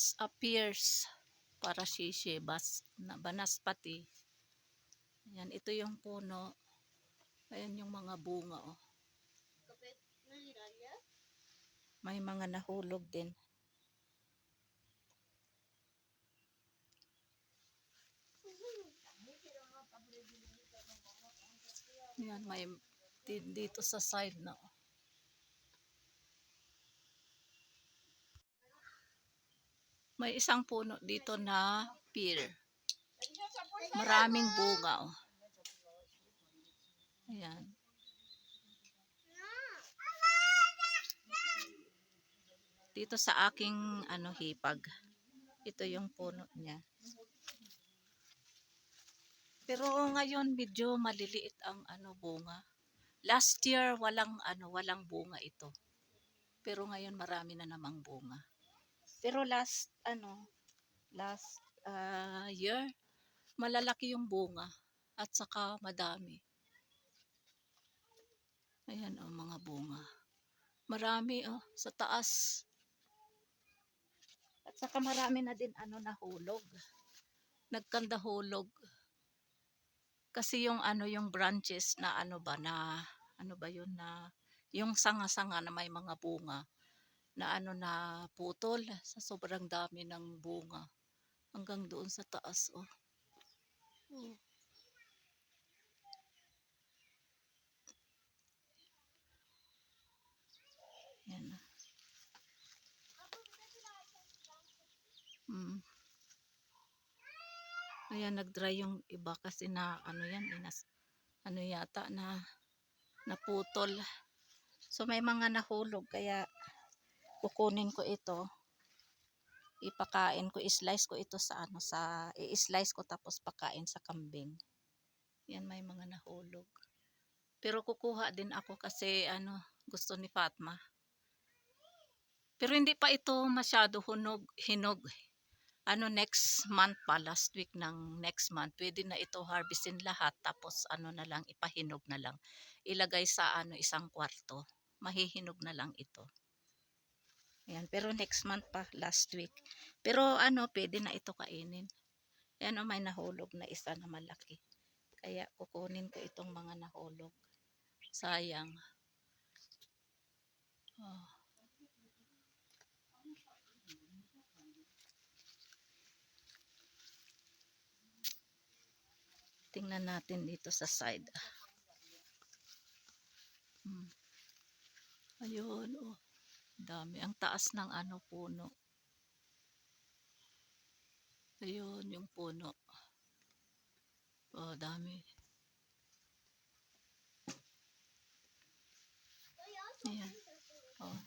This appears para sisi na banaspati. Ayan, ito yung puno. Ayan yung mga bunga, oh. May mga nahulog din. Ayan, may dito sa side na, oh. May isang puno dito na pear. Maraming bunga, oh. Ayan. Dito sa aking hipag. Ito yung puno niya. Pero ngayon medyo maliliit ang bunga. Last year walang bunga ito. Pero ngayon marami na namang bunga. Pero last year malalaki yung bunga at saka madami. Ayan ang mga bunga. Marami sa taas. At saka marami na din nahulog. Nagkandahulog. Kasi yung yung branches na yun na yung sanga-sanga na may mga bunga na na putol sa sobrang dami ng bunga hanggang doon sa taas, oh. Oh. Yan. Ayan, nag-dry yung iba kasi na yata na naputol. So may mga nahulog kaya kukunin ko ito. Ipakain ko, i-slice ko ito i-slice ko tapos pakain sa kambing. Yan, may mga nahulog. Pero kukuha din ako kasi gusto ni Fatma. Pero hindi pa ito masyado hinog. Next month pa, last week ng next month, pwede na ito harvestin lahat tapos na lang, ipahinog na lang. Ilagay sa isang kwarto. Mahihinog na lang ito. Ayan, pero next month pa, last week. Pero pwede na ito kainin. Ayan, may nahulog na isa na malaki. Kaya kukunin ko itong mga nahulog. Sayang. Oh. Tingnan natin dito sa side. Ayun, oh. Dami. Ang taas ng puno. Ayun, yung puno. Oh, dami. Ayan. Oh.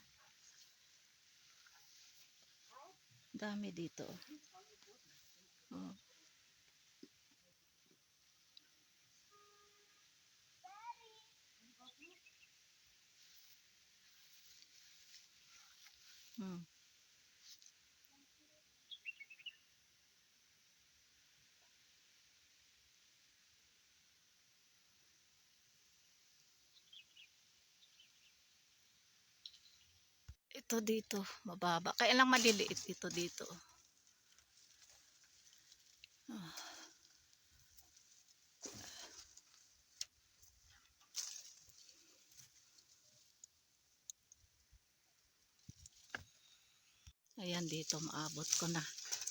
Dami dito. Oh. Ito dito, mababa. Kaya lang maliliit ito dito. Oh. Ayan, dito maabot ko na.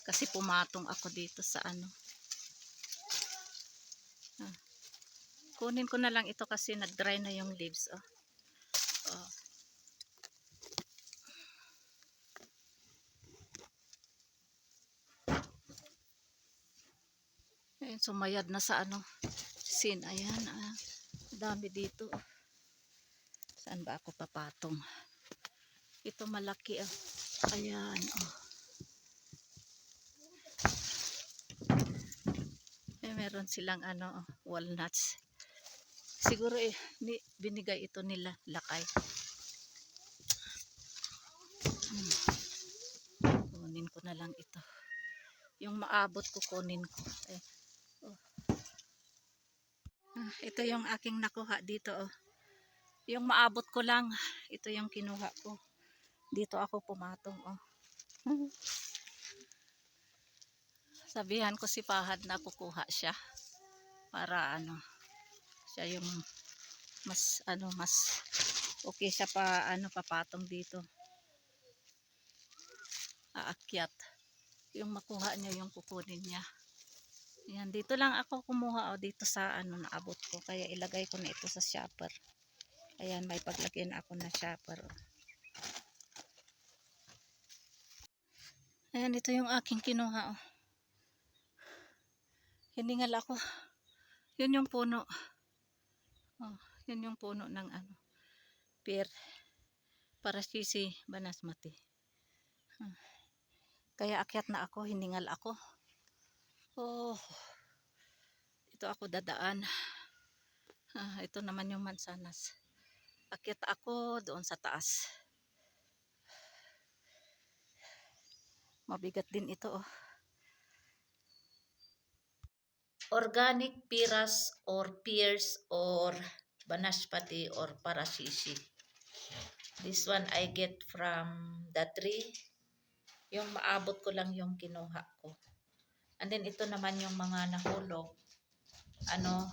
Kasi pumatong ako dito sa Kunin ko na lang ito kasi nag-dry na yung leaves, oh. Oh. Ayan, sumayad na sa sin. Ayan, dami dito. Saan ba ako papatong? Ito malaki, oh. Ayan, oh. Meron silang walnuts. Siguro binigay ito nila lakay. Kunin ko na lang ito. Yung maabot ko kunin ko. Oh. Ito yung aking nakuha dito, oh. Yung maabot ko lang, ito yung kinuha ko. Dito ako pumatong, oh. Sabihan ko si Fahad na kukuha siya para ano, siya yung mas okay siya pa papatong dito. Aakyat. Yung makuha niya yung kukunin niya. Yan, dito lang ako kumuha dito sa naabot ko. Kaya ilagay ko na ito sa shopper. Ayan, may paglagyan ako na shopper. Ayan, ito yung aking kinuha. Hiningal ako. Yun yung puno. Yun yung puno ng pear. Parasisi banasmati. Kaya akyat na ako, hiningal ako. Ito ako dadaan. Ito naman yung mansanas. Akyat ako doon sa taas. Mabigat din ito. Organic piras or pears or banaspati or parasisi. This one I get from the tree. Yung maabot ko lang yung kinuha ko. And then ito naman yung mga nahulog.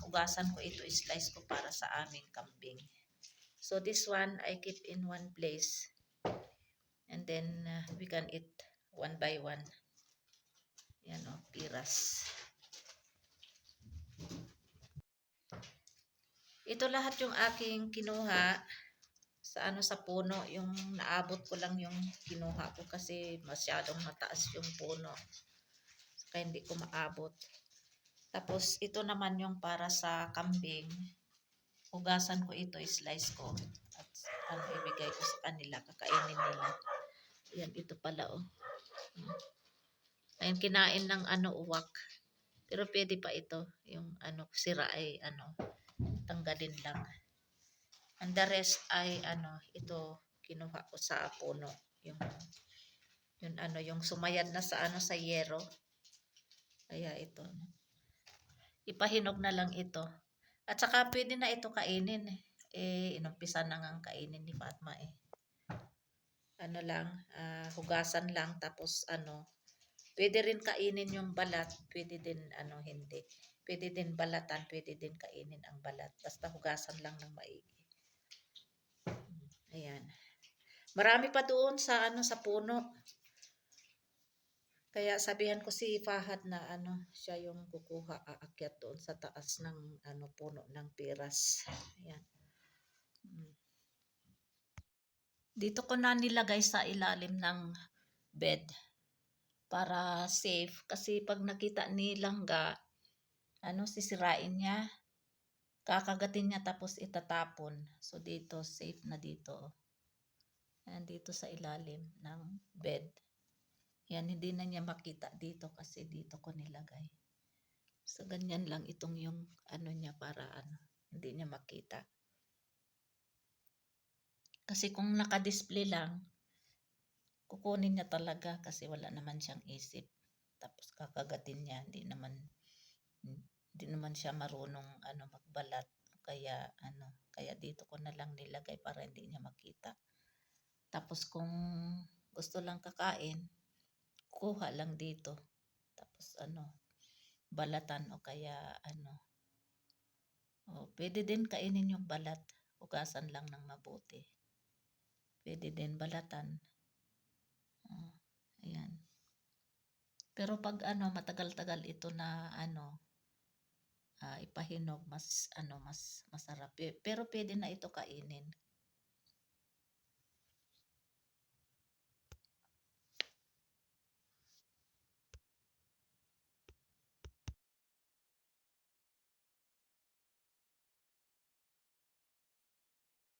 Hugasan ko ito, slice ko para sa aming kambing. So this one I keep in one place. And then we can eat one by one. Yan piras. Ito lahat yung aking kinuha sa sa puno. Yung naabot ko lang yung kinuha ko kasi masyadong mataas yung puno. Kaya hindi ko maabot. Tapos ito naman yung para sa kambing. Hugasan ko ito, slice ko. At ibigay ko sa kanila, kakainin nila. Yan, ito pala Ayun, kinain ng uwak. Pero pwede pa ito. Yung sira ay tanggalin lang. And the rest ay ito kinuha ko sa puno. Yung sumayad na sa sa yero. Kaya ito. Ipahinog na lang ito. At saka pwede na ito kainin. Inumpisa na ngang kainin ni Fatma hugasan lang tapos pwede rin kainin yung balat, pwede din hindi. Pwede din balatan, pwede din kainin ang balat. Basta hugasan lang ng maigi. Ayan. Marami pa doon sa sa puno. Kaya sabihan ko si Fahad na siya yung kukuha, aakyat doon sa taas ng puno ng piras. Ayan. Dito ko na nilagay sa ilalim ng bed para safe kasi pag nakita ni Langga sisirain niya, kakagatin niya tapos itatapon. So dito safe na dito. Ayan, dito sa ilalim ng bed. Yan, hindi na niya makita dito kasi dito ko nilagay. So ganyan lang itong yung niya para hindi niya makita. Kasi kung naka-display lang, kukunin niya talaga kasi wala naman siyang isip. Tapos kakagatin niya, hindi naman siya marunong magbalat. Kaya kaya dito ko na lang nilagay para hindi niya makita. Tapos kung gusto lang kakain, kuha lang dito. Tapos balatan o kaya pwede din kainin yung balat. Hugasan lang ng mabuti. Pwede din balatan. Ayan. Pero pag matagal-tagal ito na ipahinog, mas masarap. Pero pwede na ito kainin.